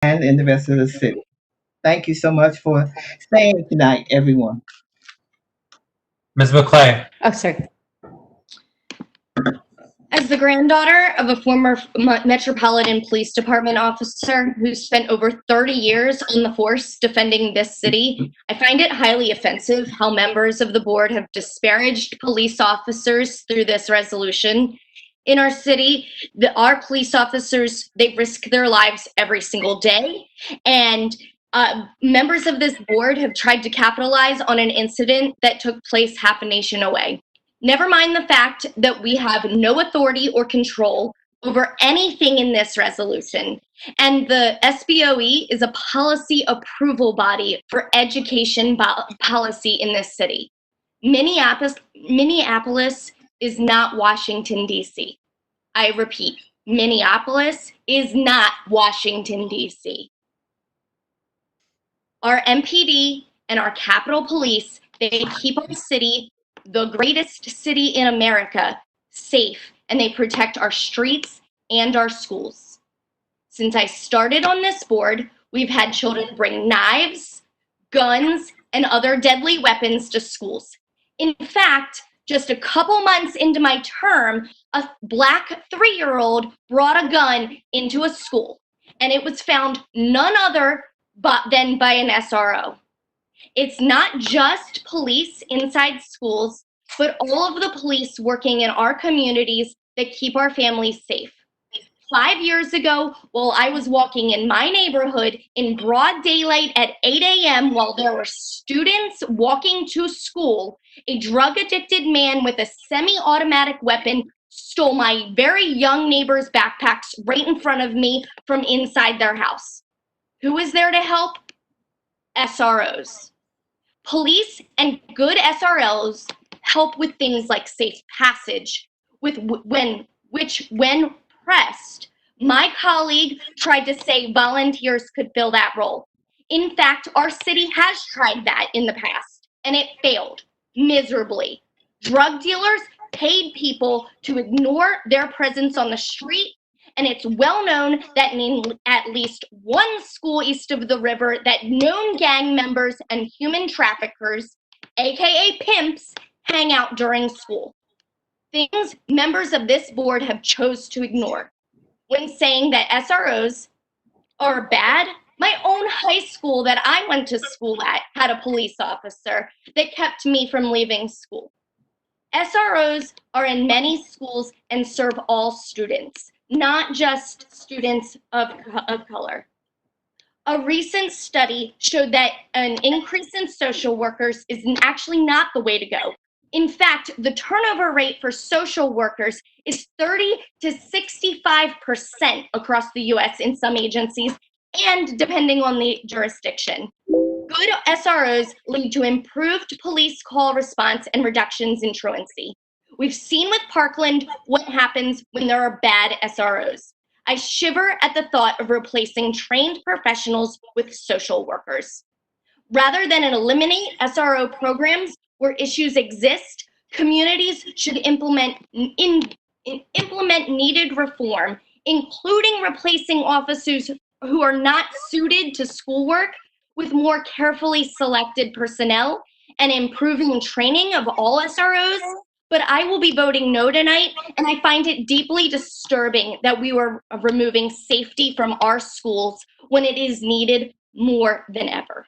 and in the rest of the city. Thank you so much for staying tonight, everyone. Ms. McClay. Oh, sorry. As the granddaughter of a former Metropolitan Police Department officer who spent over 30 years on the force defending this city, I find it highly offensive how members of the board have disparaged police officers through this resolution. In our city, our police officers, they risk their lives every single day, and members of this board have tried to capitalize on an incident that took place half a nation away. Never mind the fact that we have no authority or control over anything in this resolution. And the SBOE is a policy approval body for education policy in this city. Minneapolis is not Washington, D.C. I repeat, Minneapolis is not Washington, D.C. Our MPD and our Capitol Police, they keep our city, the greatest city in America, safe, and they protect our streets and our schools. Since I started on this board, we've had children bring knives, guns, and other deadly weapons to schools. In fact, just a couple months into my term, a Black 3-year-old brought a gun into a school, and it was found none other than by an SRO. It's not just police inside schools, but all of the police working in our communities that keep our families safe. 5 years ago, while I was walking in my neighborhood in broad daylight at 8 a.m. while there were students walking to school, a drug-addicted man with a semi-automatic weapon stole my very young neighbor's backpacks right in front of me from inside their house. Who is there to help? SROs. Police and good SROs help with things like safe passage, when pressed, my colleague tried to say volunteers could fill that role. In fact, our city has tried that in the past, and it failed miserably. Drug dealers paid people to ignore their presence on the street, and it's well known that in at least one school east of the river that known gang members and human traffickers, aka pimps, hang out during school. Things members of this board have chose to ignore. When saying that SROs are bad, my own high school that I went to school at had a police officer that kept me from leaving school. SROs are in many schools and serve all students, not just students of color. A recent study showed that an increase in social workers is actually not the way to go. In fact, the turnover rate for social workers is 30 to 65% across the US in some agencies, and depending on the jurisdiction. Good SROs lead to improved police call response and reductions in truancy. We've seen with Parkland what happens when there are bad SROs. I shiver at the thought of replacing trained professionals with social workers. Rather than eliminate SRO programs where issues exist, communities should implement needed reform, including replacing officers who are not suited to schoolwork with more carefully selected personnel and improving training of all SROs. But I will be voting no tonight, and I find it deeply disturbing that we were removing safety from our schools when it is needed more than ever.